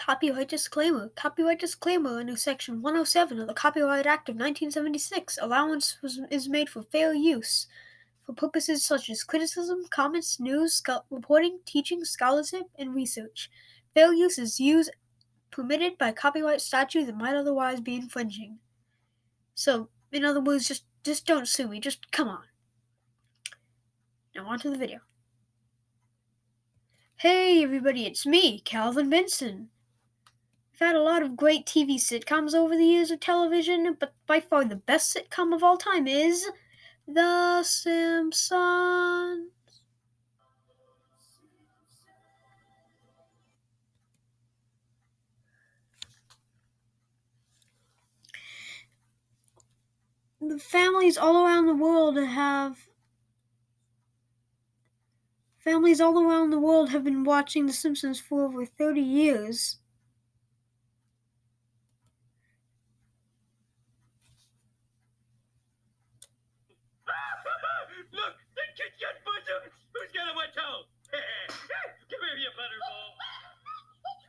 Copyright disclaimer. Copyright disclaimer under Section 107 of the Copyright Act of 1976. Allowance is made for fair use for purposes such as criticism, comments, news, reporting, teaching, scholarship, and research. Fair use is use permitted by copyright statute that might otherwise be infringing. So, in other words, just don't sue me. Just come on. Now on to the video. Hey everybody, it's me, Calvin Benson. We've had a lot of great TV sitcoms over the years of television, but by far the best sitcom of all time is The Simpsons. The families all around the world have been watching The Simpsons for over 30 years. Look, the kid got butter. Who's got a wet towel? Give me your butterball.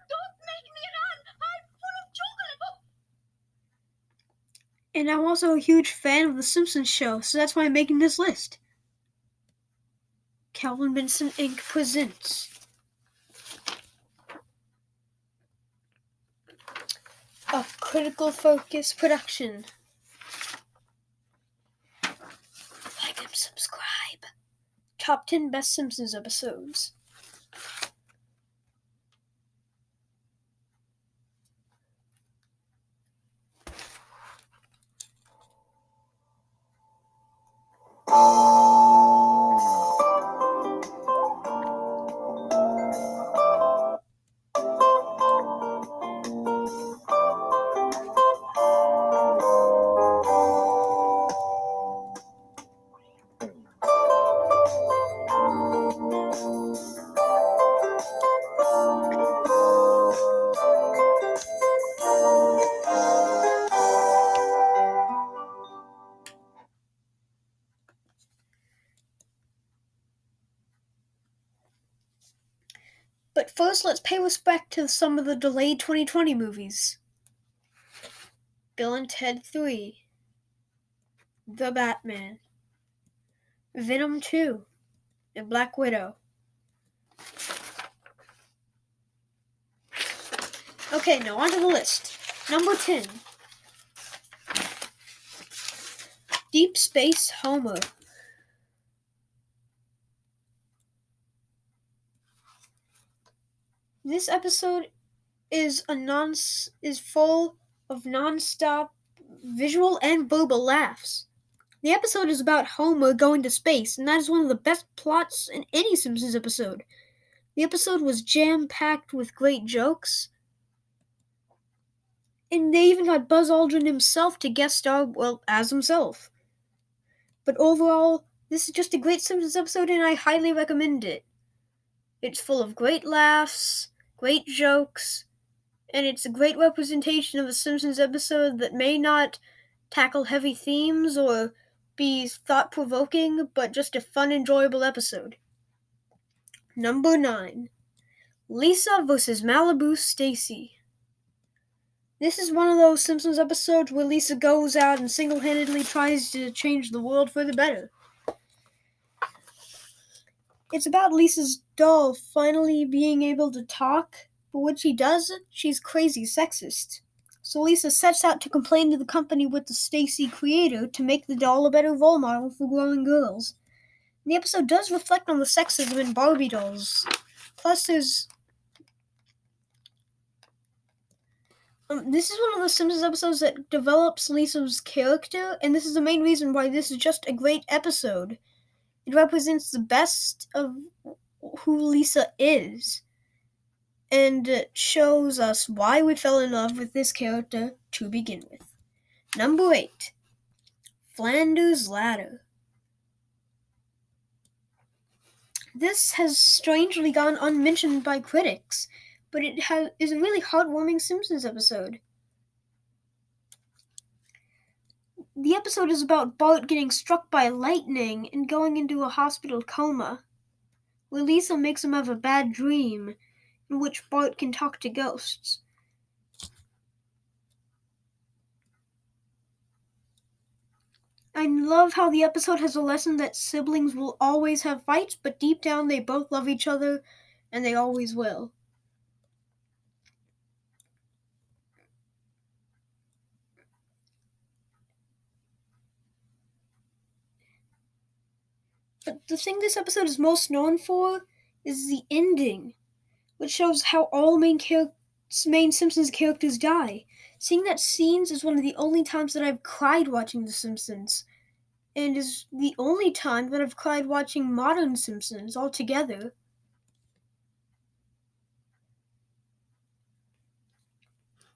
Don't make me run. I'm full of chocolate. And I'm also a huge fan of The Simpsons show, so that's why I'm making this list. Calvin Benson Inc. presents a Critical Focus production. Like and subscribe. Top 10 Best Simpsons episodes. But first, let's pay respect to some of the delayed 2020 movies. Bill and Ted 3, The Batman, Venom 2, and Black Widow. Okay, now onto the list. Number 10. Deep Space Homer. This episode is full of non-stop visual and verbal laughs. The episode is about Homer going to space, and that is one of the best plots in any Simpsons episode. The episode was jam-packed with great jokes, and they even got Buzz Aldrin himself to guest star, as himself. But overall, this is just a great Simpsons episode, and I highly recommend it. It's full of great laughs, great jokes, and it's a great representation of a Simpsons episode that may not tackle heavy themes or be thought-provoking, but just a fun, enjoyable episode. Number 9. Lisa vs. Malibu Stacy. This is one of those Simpsons episodes where Lisa goes out and single-handedly tries to change the world for the better. It's about Lisa's doll finally being able to talk, but when she does, she's crazy sexist. So Lisa sets out to complain to the company with the Stacy creator to make the doll a better role model for growing girls. And the episode does reflect on the sexism in Barbie dolls. Plus, this is one of the Simpsons episodes that develops Lisa's character, and this is the main reason why this is just a great episode. It represents the best of who Lisa is, and shows us why we fell in love with this character to begin with. Number 8. Flanders Ladder. This has strangely gone unmentioned by critics, but it is a really heartwarming Simpsons episode. The episode is about Bart getting struck by lightning and going into a hospital coma, where Lisa makes him have a bad dream in which Bart can talk to ghosts. I love how the episode has a lesson that siblings will always have fights, but deep down they both love each other, and they always will. But the thing this episode is most known for is the ending, which shows how all main Simpsons characters die. Seeing that scenes is one of the only times that I've cried watching The Simpsons, and is the only time that I've cried watching modern Simpsons altogether.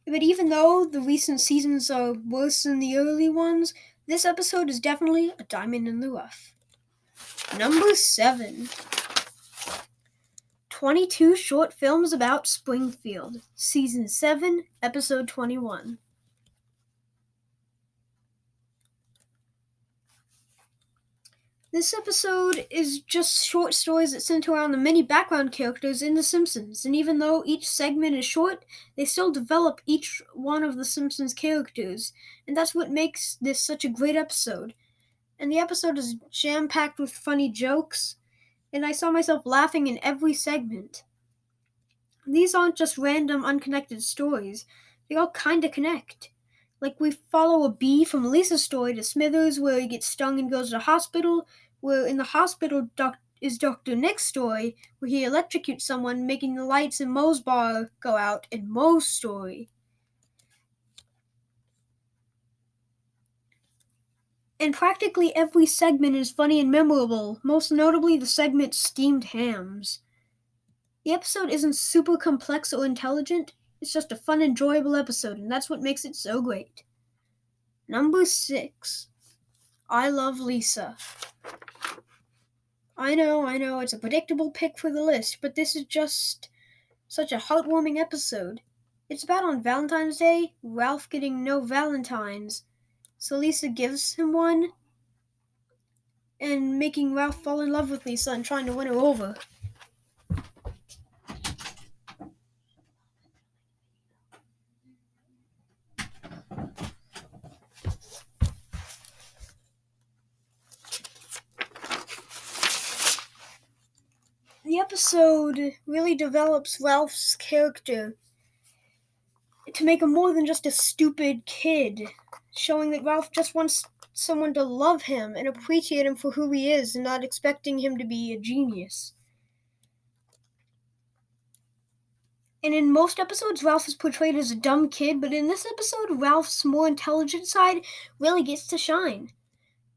But even though the recent seasons are worse than the early ones, this episode is definitely a diamond in the rough. Number 7. 22 short films about Springfield, Season 7, Episode 21. This episode is just short stories that center around the many background characters in The Simpsons, and even though each segment is short, they still develop each one of The Simpsons characters, and that's what makes this such a great episode. And the episode is jam-packed with funny jokes, and I saw myself laughing in every segment. These aren't just random, unconnected stories, they all kinda connect. Like, we follow a bee from Lisa's story to Smithers, where he gets stung and goes to the hospital, where in the hospital is Dr. Nick's story, where he electrocutes someone, making the lights in Moe's bar go out, in Moe's story. And practically every segment is funny and memorable, most notably the segment Steamed Hams. The episode isn't super complex or intelligent, it's just a fun, enjoyable episode, and that's what makes it so great. Number 6. I Love Lisa. I know, it's a predictable pick for the list, but this is just such a heartwarming episode. It's about on Valentine's Day, Ralph getting no Valentines, so Lisa gives him one, and making Ralph fall in love with Lisa and trying to win her over. The episode really develops Ralph's character to make him more than just a stupid kid, showing that Ralph just wants someone to love him and appreciate him for who he is and not expecting him to be a genius. And in most episodes, Ralph is portrayed as a dumb kid, but in this episode, Ralph's more intelligent side really gets to shine.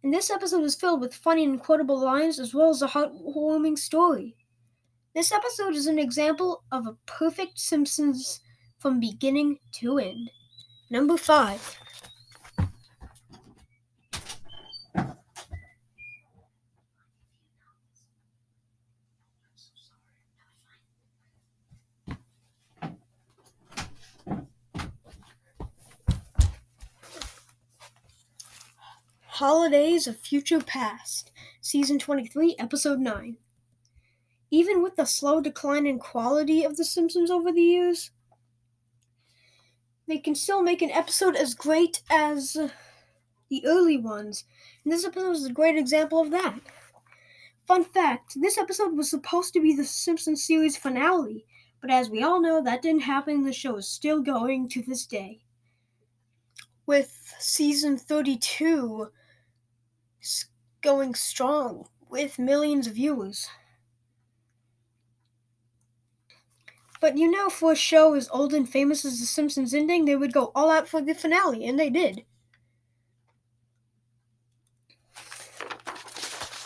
And this episode is filled with funny and quotable lines as well as a heartwarming story. This episode is an example of a perfect Simpsons from beginning to end. Number 5. Holidays of Future Past, Season 23, Episode 9. Even with the slow decline in quality of The Simpsons over the years, they can still make an episode as great as the early ones, and this episode is a great example of that. Fun fact, this episode was supposed to be the Simpsons series finale, but as we all know, that didn't happen and the show is still going to this day. With season 32 going strong with millions of viewers. But for a show as old and famous as The Simpsons ending, they would go all out for the finale, and they did.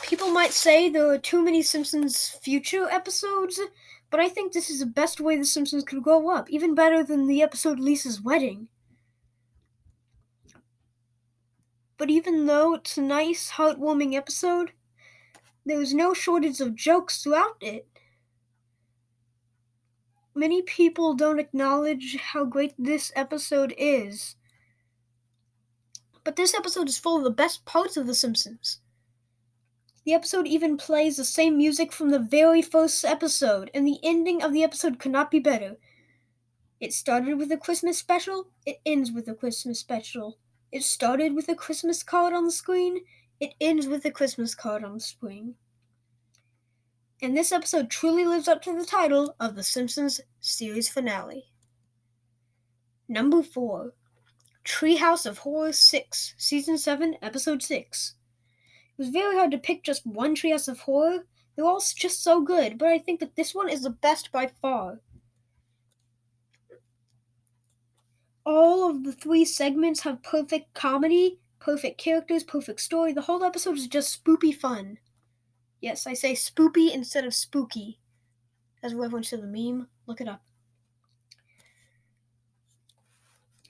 People might say there are too many Simpsons future episodes, but I think this is the best way The Simpsons could grow up, even better than the episode Lisa's Wedding. But even though it's a nice, heartwarming episode, there is no shortage of jokes throughout it. Many people don't acknowledge how great this episode is. But this episode is full of the best parts of The Simpsons. The episode even plays the same music from the very first episode, and the ending of the episode could not be better. It started with a Christmas special, it ends with a Christmas special. It started with a Christmas card on the screen, it ends with a Christmas card on the screen. And this episode truly lives up to the title of The Simpsons series finale. Number 4, Treehouse of Horror 6, Season 7, Episode 6. It was very hard to pick just one Treehouse of Horror. They're all just so good, but I think that this one is the best by far. All of the 3 segments have perfect comedy, perfect characters, perfect story. The whole episode is just spoopy fun. Yes, I say spoopy instead of spooky. As a reference to the meme, look it up.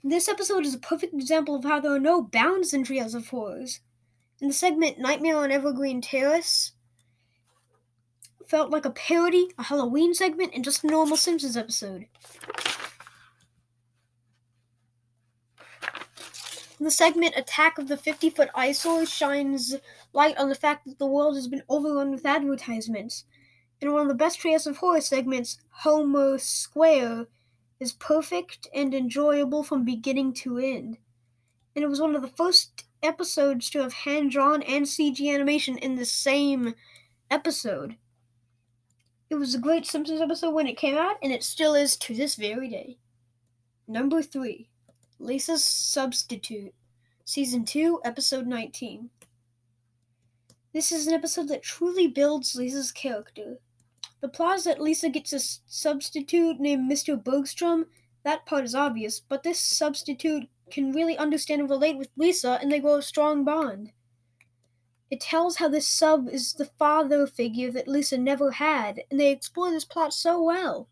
This episode is a perfect example of how there are no bounds in Treehouse of Horrors. In the segment Nightmare on Evergreen Terrace, felt like a parody, a Halloween segment, and just a normal Simpsons episode. The segment Attack of the 50-Foot Eyesores shines light on the fact that the world has been overrun with advertisements. And one of the best Treehouse of Horror segments, Homer Square, is perfect and enjoyable from beginning to end. And it was one of the first episodes to have hand-drawn and CG animation in the same episode. It was a great Simpsons episode when it came out, and it still is to this very day. Number 3, Lisa's Substitute, Season 2, Episode 19. This is an episode that truly builds Lisa's character. The plot is that Lisa gets a substitute named Mr. Bergstrom. That part is obvious, but this substitute can really understand and relate with Lisa, and they grow a strong bond. It tells how this sub is the father figure that Lisa never had, and they explore this plot so well.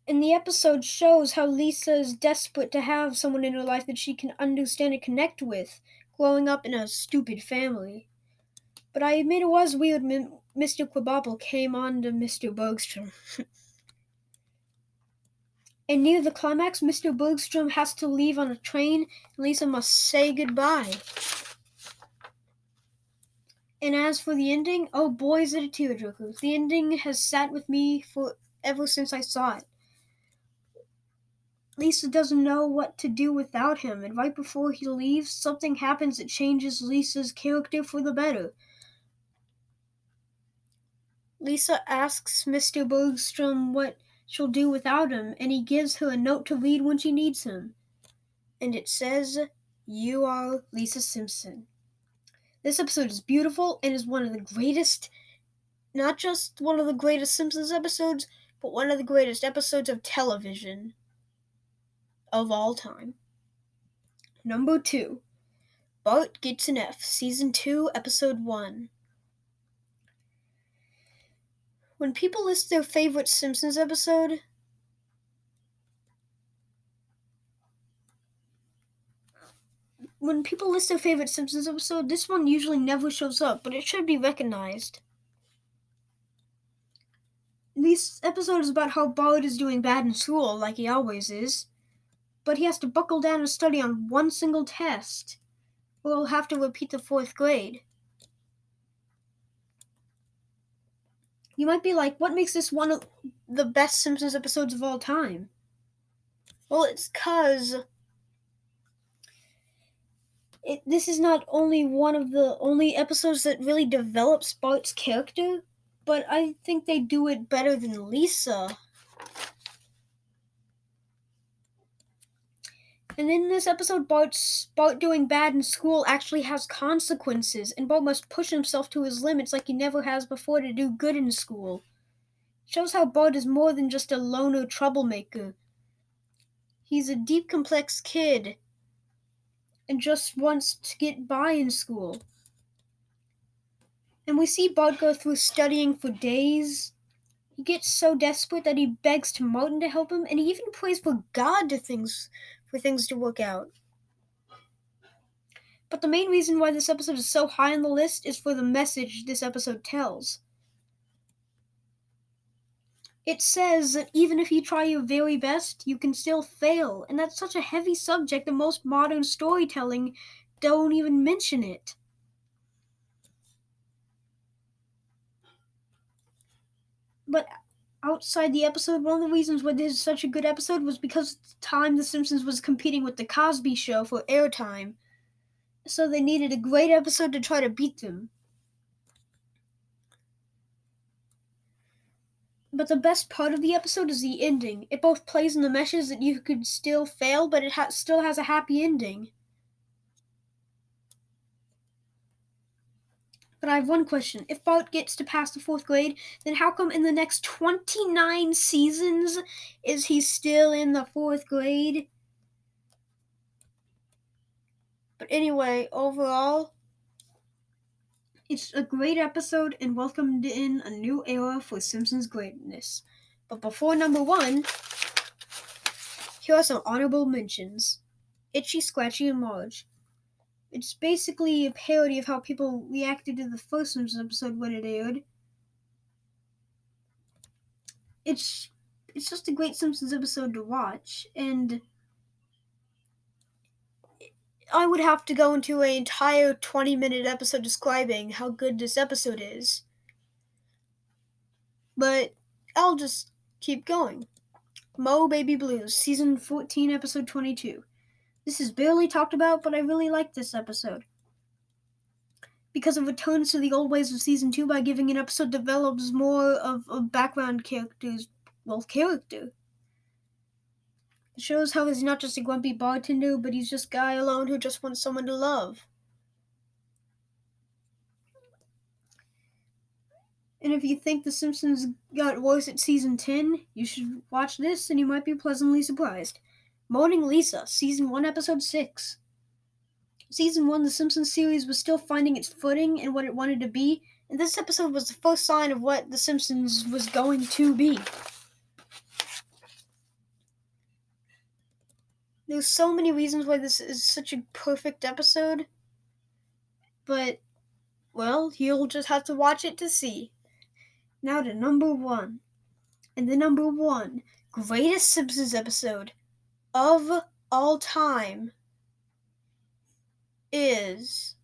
And the episode shows how Lisa is desperate to have someone in her life that she can understand and connect with, growing up in a stupid family. But I admit it was weird when Mr. Quibobble came on to Mr. Bergstrom. And near the climax, Mr. Bergstrom has to leave on a train, and Lisa must say goodbye. And as for the ending, oh boy is it a tearjerker. The ending has sat with me ever since I saw it. Lisa doesn't know what to do without him, and right before he leaves, something happens that changes Lisa's character for the better. Lisa asks Mr. Bergstrom what she'll do without him, and he gives her a note to read when she needs him. And it says, "You are Lisa Simpson." This episode is beautiful and is one of the greatest, not just one of the greatest Simpsons episodes, but one of the greatest episodes of television of all time. Number 2, Bart Gets an F, Season 2, Episode 1. When people list their favorite Simpsons episode, this one usually never shows up, but it should be recognized. This episode is about how Bart is doing bad in school, like he always is, but he has to buckle down and study on one single test, or he'll have to repeat the 4th grade. You might be like, what makes this one of the best Simpsons episodes of all time? Well, it's 'cause this is not only one of the only episodes that really develops Bart's character, but I think they do it better than Lisa. And in this episode, Bart doing bad in school actually has consequences, and Bart must push himself to his limits like he never has before to do good in school. It shows how Bart is more than just a loner troublemaker. He's a deep, complex kid and just wants to get by in school. And we see Bart go through studying for days. He gets so desperate that he begs to Martin to help him, and he even prays for God for things to work out. But the main reason why this episode is so high on the list is for the message this episode tells. It says that even if you try your very best, you can still fail, and that's such a heavy subject that most modern storytelling don't even mention it. But outside the episode, one of the reasons why this is such a good episode was because at the time The Simpsons was competing with The Cosby Show for airtime. So they needed a great episode to try to beat them. But the best part of the episode is the ending. It both plays in the meshes that you could still fail, but it still has a happy ending. But I have one question. If Bart gets to pass the 4th grade, then how come in the next 29 seasons is he still in the 4th grade? But anyway, overall, it's a great episode and welcomed in a new era for Simpsons greatness. But before number 1, here are some honorable mentions. Itchy, Scratchy, and Marge. It's basically a parody of how people reacted to the first Simpsons episode when it aired. It's just a great Simpsons episode to watch, and I would have to go into an entire 20-minute episode describing how good this episode is. But I'll just keep going. Mo Baby Blues, Season 14, Episode 22. This is barely talked about, but I really like this episode. Because it returns to the old ways of Season 2 by giving an episode that develops more of a background character. It shows how he's not just a grumpy bartender, but he's just a guy alone who just wants someone to love. And if you think The Simpsons got worse at Season 10, you should watch this and you might be pleasantly surprised. Moaning Lisa, Season 1, Episode 6. Season 1, The Simpsons series was still finding its footing and what it wanted to be, and this episode was the first sign of what The Simpsons was going to be. There's so many reasons why this is such a perfect episode, but, well, you'll just have to watch it to see. Now to number 1. And the number 1 greatest Simpsons episode of all time is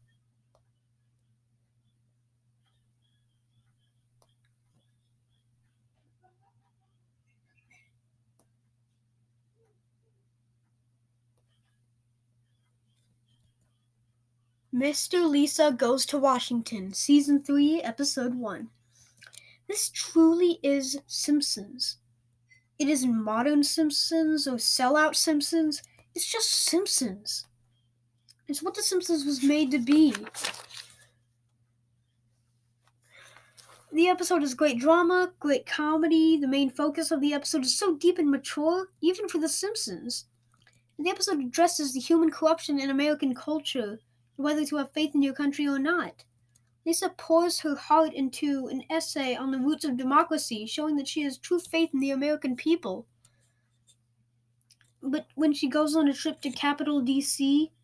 Mr. Lisa Goes to Washington, Season 3, Episode 1. This truly is Simpsons. It isn't modern Simpsons or sellout Simpsons. It's just Simpsons. It's what The Simpsons was made to be. The episode has great drama, great comedy. The main focus of the episode is so deep and mature, even for The Simpsons. The episode addresses the human corruption in American culture, whether to have faith in your country or not. Lisa pours her heart into an essay on the roots of democracy, showing that she has true faith in the American people. But when she goes on a trip to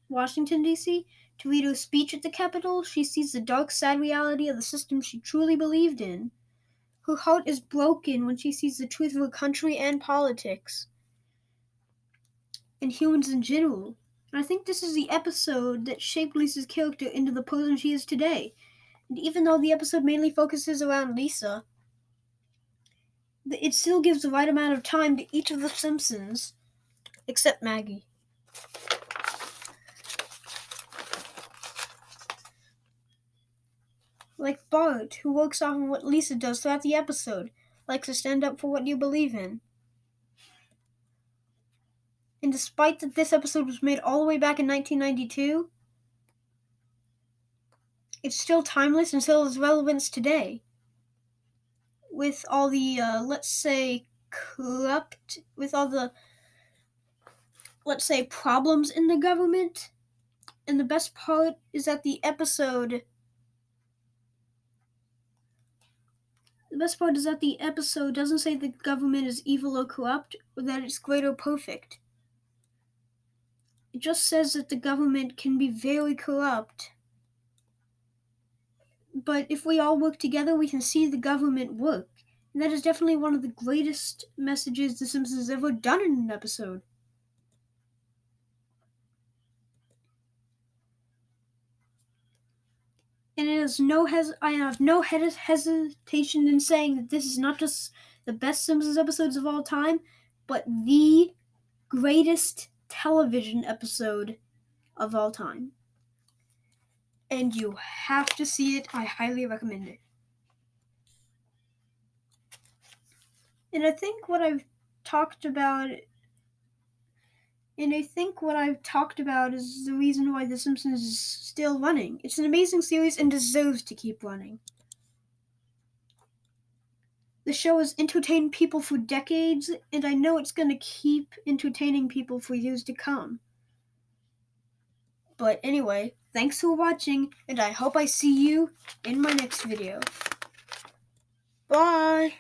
Washington, D.C., to read her speech at the Capitol, she sees the dark, sad reality of the system she truly believed in. Her heart is broken when she sees the truth of her country and politics, and humans in general. And I think this is the episode that shaped Lisa's character into the person she is today. And even though the episode mainly focuses around Lisa, it still gives the right amount of time to each of the Simpsons, except Maggie. Like Bart, who works off of what Lisa does throughout the episode, likes to stand up for what you believe in. And despite that this episode was made all the way back in 1992, it's still timeless and still has relevance today. With all the, problems in the government. And the best part is that the episode doesn't say the government is evil or corrupt, or that it's great or perfect. It just says that the government can be very corrupt. But if we all work together, we can see the government work. And that is definitely one of the greatest messages The Simpsons has ever done in an episode. And I have no hesitation in saying that this is not just the best Simpsons episodes of all time, but the greatest television episode of all time. And you have to see it. I highly recommend it. And I think what I've talked about is the reason why The Simpsons is still running. It's an amazing series and deserves to keep running. The show has entertained people for decades, and I know it's going to keep entertaining people for years to come. But anyway, thanks for watching, and I hope I see you in my next video. Bye!